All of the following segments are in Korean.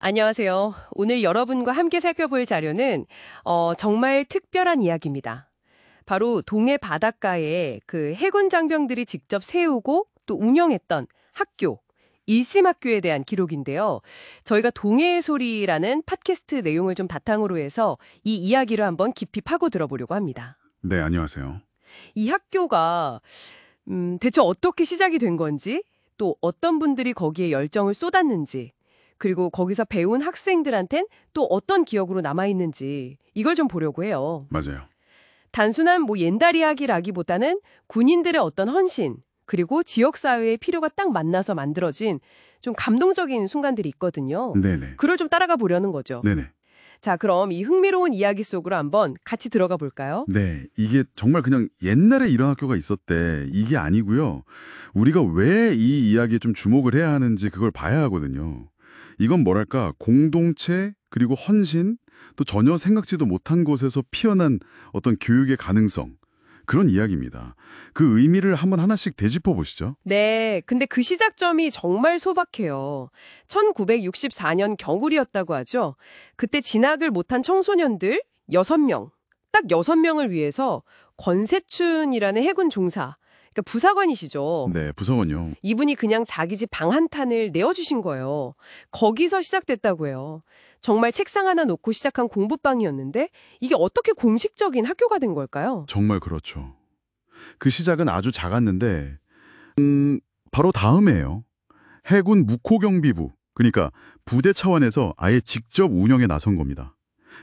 안녕하세요. 오늘 여러분과 함께 살펴볼 자료는 정말 특별한 이야기입니다. 바로 동해 바닷가에 그 해군 장병들이 직접 세우고 또 운영했던 학교, 일심학교에 대한 기록인데요. 저희가 동해의 소리라는 팟캐스트 내용을 좀 바탕으로 해서 이 이야기를 한번 깊이 파고 들어보려고 합니다. 네, 안녕하세요. 이 학교가 대체 어떻게 시작이 된 건지, 또 어떤 분들이 거기에 열정을 쏟았는지, 그리고 거기서 배운 학생들한텐 또 어떤 기억으로 남아있는지 이걸 좀 보려고 해요. 맞아요. 단순한 옛날 이야기라기보다는 군인들의 어떤 헌신, 그리고 지역사회의 필요가 딱 만나서 만들어진 좀 감동적인 순간들이 있거든요. 네네. 그걸 좀 따라가 보려는 거죠. 네네. 자, 그럼 이 흥미로운 이야기 속으로 한번 같이 들어가 볼까요? 네, 이게 정말 그냥 옛날에 이런 학교가 있었대. 이게 아니고요. 우리가 왜 이 이야기에 좀 주목을 해야 하는지 그걸 봐야 하거든요. 이건 뭐랄까, 공동체, 그리고 헌신, 또 전혀 생각지도 못한 곳에서 피어난 어떤 교육의 가능성, 그런 이야기입니다. 그 의미를 한번 하나씩 되짚어 보시죠. 네, 근데 그 시작점이 정말 소박해요. 1964년 겨울이었다고 하죠. 그때 진학을 못한 청소년들 6명, 딱 6명을 위해서 권세춘이라는 해군 중사, 그러니까 부사관이시죠. 네, 부서원요. 이분이 그냥 자기 집 방 한 탄을 내어주신 거예요. 거기서 시작됐다고 해요. 정말 책상 하나 놓고 시작한 공부방이었는데 이게 어떻게 공식적인 학교가 된 걸까요? 정말 그렇죠. 그 시작은 아주 작았는데 바로 다음에요. 해군 묵호경비부, 그러니까 부대 차원에서 아예 직접 운영에 나선 겁니다.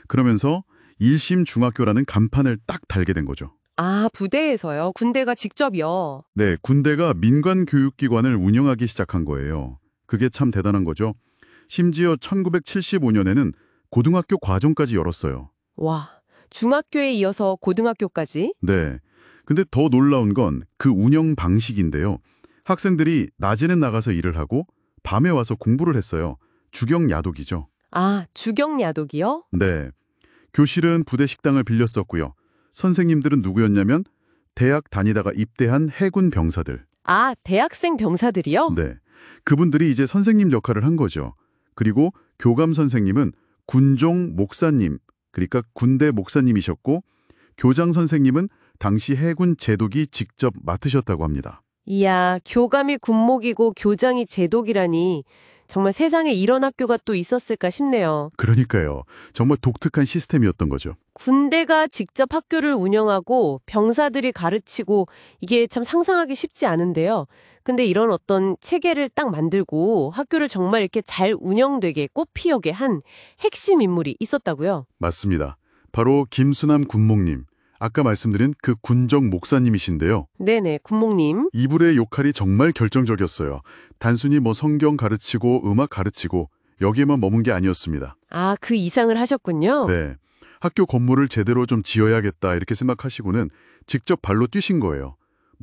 그러면서 일심중학교라는 간판을 딱 달게 된 거죠. 아, 부대에서요? 군대가 직접이요? 네, 군대가 민간 교육기관을 운영하기 시작한 거예요. 그게 참 대단한 거죠. 심지어 1975년에는 고등학교 과정까지 열었어요. 와, 중학교에 이어서 고등학교까지? 네. 근데 더 놀라운 건 그 운영 방식인데요. 학생들이 낮에는 나가서 일을 하고 밤에 와서 공부를 했어요. 주경야독이죠. 아, 주경야독이요? 네. 교실은 부대 식당을 빌렸었고요. 선생님들은 누구였냐면 대학 다니다가 입대한 해군 병사들. 아, 대학생 병사들이요? 네. 그분들이 이제 선생님 역할을 한 거죠. 그리고 교감 선생님은 군종 목사님, 그러니까 군대 목사님이셨고 교장 선생님은 당시 해군 제독이 직접 맡으셨다고 합니다. 이야, 교감이 군목이고 교장이 제독이라니 정말 세상에 이런 학교가 또 있었을까 싶네요. 그러니까요. 정말 독특한 시스템이었던 거죠. 군대가 직접 학교를 운영하고 병사들이 가르치고 이게 참 상상하기 쉽지 않은데요. 근데 이런 어떤 체계를 딱 만들고 학교를 정말 이렇게 잘 운영되게 꽃피우게 한 핵심 인물이 있었다고요? 맞습니다. 바로 김수남 군목님. 아까 말씀드린 그 군정 목사님이신데요. 네네, 군목님. 이분의 역할이 정말 결정적이었어요. 단순히 성경 가르치고 음악 가르치고 여기에만 머문 게 아니었습니다. 아, 그 이상을 하셨군요. 네. 학교 건물을 제대로 좀 지어야겠다 이렇게 생각하시고는 직접 발로 뛰신 거예요.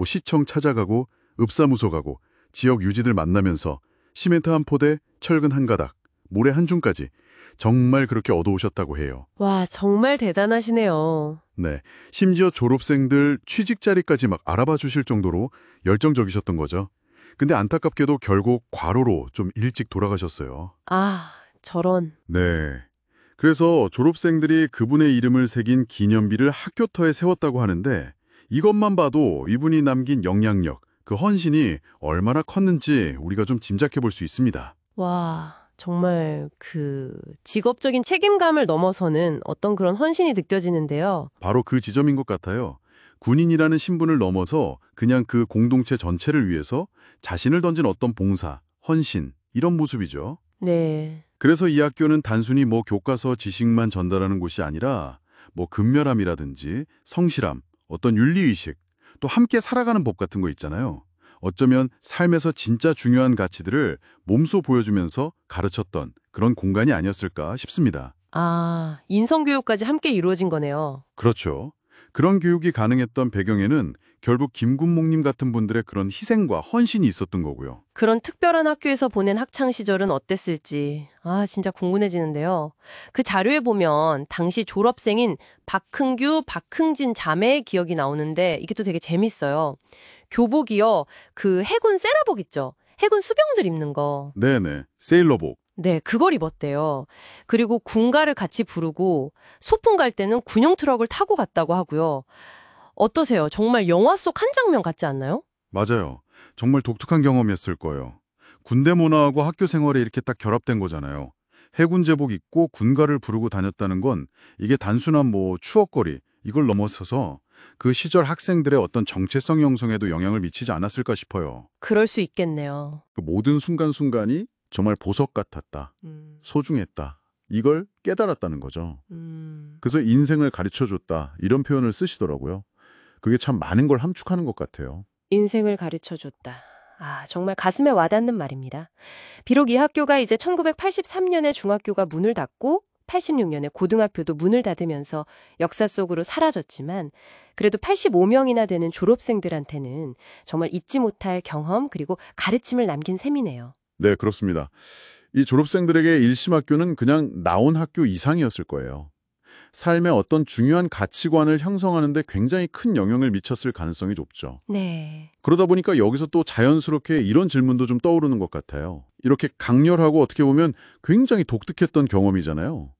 시청 찾아가고 읍사무소 가고 지역 유지들 만나면서 시멘트 한 포대, 철근 한 가닥, 모래 한 줌까지 정말 그렇게 얻어오셨다고 해요. 와, 정말 대단하시네요. 네. 심지어 졸업생들 취직 자리까지 막 알아봐 주실 정도로 열정적이셨던 거죠. 근데 안타깝게도 결국 과로로 좀 일찍 돌아가셨어요. 아, 저런. 네. 그래서 졸업생들이 그분의 이름을 새긴 기념비를 학교터에 세웠다고 하는데 이것만 봐도 이분이 남긴 영향력, 그 헌신이 얼마나 컸는지 우리가 좀 짐작해 볼 수 있습니다. 와, 정말 그 직업적인 책임감을 넘어서는 어떤 그런 헌신이 느껴지는데요. 바로 그 지점인 것 같아요. 군인이라는 신분을 넘어서 그냥 그 공동체 전체를 위해서 자신을 던진 어떤 봉사, 헌신, 이런 모습이죠. 네. 그래서 이 학교는 단순히 교과서 지식만 전달하는 곳이 아니라 근면함이라든지 성실함, 어떤 윤리의식, 또 함께 살아가는 법 같은 거 있잖아요. 어쩌면 삶에서 진짜 중요한 가치들을 몸소 보여주면서 가르쳤던 그런 공간이 아니었을까 싶습니다. 아, 인성교육까지 함께 이루어진 거네요. 그렇죠. 그런 교육이 가능했던 배경에는 결국 김군목님 같은 분들의 그런 희생과 헌신이 있었던 거고요. 그런 특별한 학교에서 보낸 학창 시절은 어땠을지, 아, 진짜 궁금해지는데요. 그 자료에 보면 당시 졸업생인 박흥규, 박흥진 자매의 기억이 나오는데 이게 또 되게 재밌어요. 교복이요, 그 해군 세라복 있죠? 해군 수병들 입는 거. 네네. 세일러복. 네, 그걸 입었대요. 그리고 군가를 같이 부르고 소풍 갈 때는 군용 트럭을 타고 갔다고 하고요. 어떠세요? 정말 영화 속 한 장면 같지 않나요? 맞아요. 정말 독특한 경험이었을 거예요. 군대 문화하고 학교 생활에 이렇게 딱 결합된 거잖아요. 해군 제복 입고 군가를 부르고 다녔다는 건 이게 단순한 뭐 추억거리, 이걸 넘어서서 그 시절 학생들의 어떤 정체성 형성에도 영향을 미치지 않았을까 싶어요. 그럴 수 있겠네요. 그 모든 순간순간이 정말 보석 같았다. 소중했다. 이걸 깨달았다는 거죠. 그래서 인생을 가르쳐줬다. 이런 표현을 쓰시더라고요. 그게 참 많은 걸 함축하는 것 같아요. 인생을 가르쳐줬다. 아, 정말 가슴에 와닿는 말입니다. 비록 이 학교가 이제 1983년에 중학교가 문을 닫고 86년에 고등학교도 문을 닫으면서 역사 속으로 사라졌지만 그래도 85명이나 되는 졸업생들한테는 정말 잊지 못할 경험 그리고 가르침을 남긴 셈이네요. 네, 그렇습니다. 이 졸업생들에게 1심 학교는 그냥 나온 학교 이상이었을 거예요. 삶의 어떤 중요한 가치관을 형성하는 데 굉장히 큰 영향을 미쳤을 가능성이 높죠. 네. 그러다 보니까 여기서 또 자연스럽게 이런 질문도 좀 떠오르는 것 같아요. 이렇게 강렬하고 어떻게 보면 굉장히 독특했던 경험이잖아요.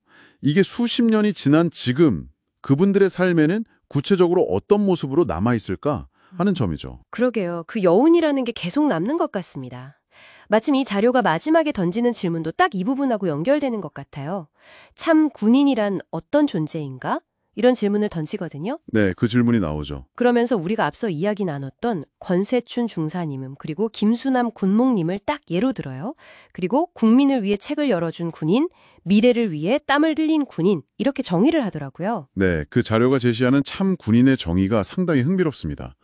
이게 수십 년이 지난 지금 그분들의 삶에는 구체적으로 어떤 모습으로 남아있을까 하는 점이죠. 그러게요. 그 여운이라는 게 계속 남는 것 같습니다. 마침 이 자료가 마지막에 던지는 질문도 딱 이 부분하고 연결되는 것 같아요. 참 군인이란 어떤 존재인가? 이런 질문을 던지거든요. 네, 그 질문이 나오죠. 그러면서 우리가 앞서 이야기 나눴던 권세춘 중사님 그리고 김수남 군목님을 딱 예로 들어요. 그리고 국민을 위해 책을 열어준 군인, 미래를 위해 땀을 흘린 군인 이렇게 정의를 하더라고요. 네, 그 자료가 제시하는 참 군인의 정의가 상당히 흥미롭습니다.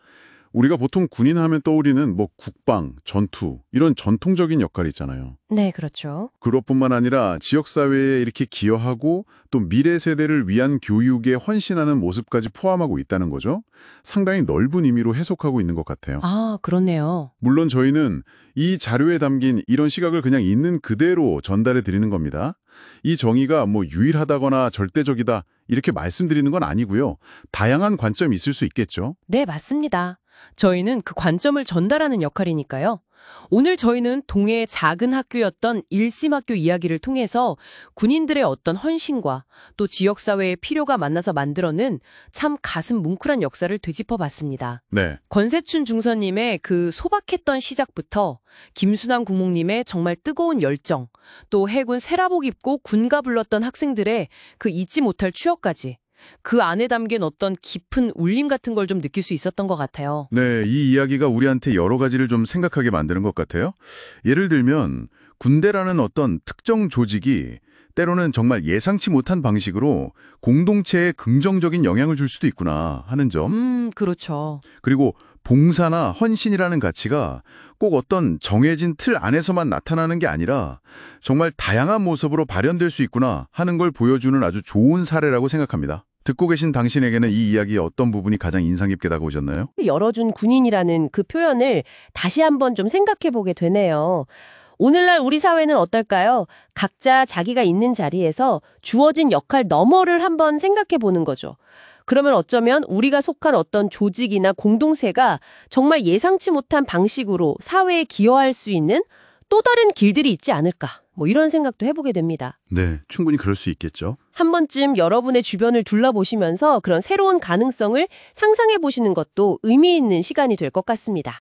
우리가 보통 군인 하면 떠오르는 뭐 국방, 전투 이런 전통적인 역할이 있잖아요. 네, 그렇죠. 그것뿐만 아니라 지역사회에 이렇게 기여하고 또 미래 세대를 위한 교육에 헌신하는 모습까지 포함하고 있다는 거죠. 상당히 넓은 의미로 해석하고 있는 것 같아요. 아, 그렇네요. 물론 저희는 이 자료에 담긴 이런 시각을 그냥 있는 그대로 전달해 드리는 겁니다. 이 정의가 뭐 유일하다거나 절대적이다 이렇게 말씀드리는 건 아니고요. 다양한 관점이 있을 수 있겠죠. 네, 맞습니다. 저희는 그 관점을 전달하는 역할이니까요. 오늘 저희는 동해의 작은 학교였던 1심 학교 이야기를 통해서 군인들의 어떤 헌신과 또 지역사회의 필요가 만나서 만들어낸 참 가슴 뭉클한 역사를 되짚어 봤습니다. 네. 권세춘 중선님의 그 소박했던 시작부터 김순환 국목님의 정말 뜨거운 열정, 또 해군 세라복 입고 군가 불렀던 학생들의 그 잊지 못할 추억까지 그 안에 담긴 어떤 깊은 울림 같은 걸 좀 느낄 수 있었던 것 같아요. 네, 이 이야기가 우리한테 여러 가지를 좀 생각하게 만드는 것 같아요. 예를 들면 군대라는 어떤 특정 조직이 때로는 정말 예상치 못한 방식으로 공동체에 긍정적인 영향을 줄 수도 있구나 하는 점. 그렇죠. 그리고 봉사나 헌신이라는 가치가 꼭 어떤 정해진 틀 안에서만 나타나는 게 아니라 정말 다양한 모습으로 발현될 수 있구나 하는 걸 보여주는 아주 좋은 사례라고 생각합니다. 듣고 계신 당신에게는 이 이야기의 어떤 부분이 가장 인상 깊게 다가오셨나요? 열어준 군인이라는 그 표현을 다시 한번 좀 생각해 보게 되네요. 오늘날 우리 사회는 어떨까요? 각자 자기가 있는 자리에서 주어진 역할 너머를 한번 생각해 보는 거죠. 그러면 어쩌면 우리가 속한 어떤 조직이나 공동체가 정말 예상치 못한 방식으로 사회에 기여할 수 있는 또 다른 길들이 있지 않을까. 뭐 이런 생각도 해보게 됩니다. 네, 충분히 그럴 수 있겠죠. 한 번쯤 여러분의 주변을 둘러보시면서 그런 새로운 가능성을 상상해 보시는 것도 의미 있는 시간이 될 것 같습니다.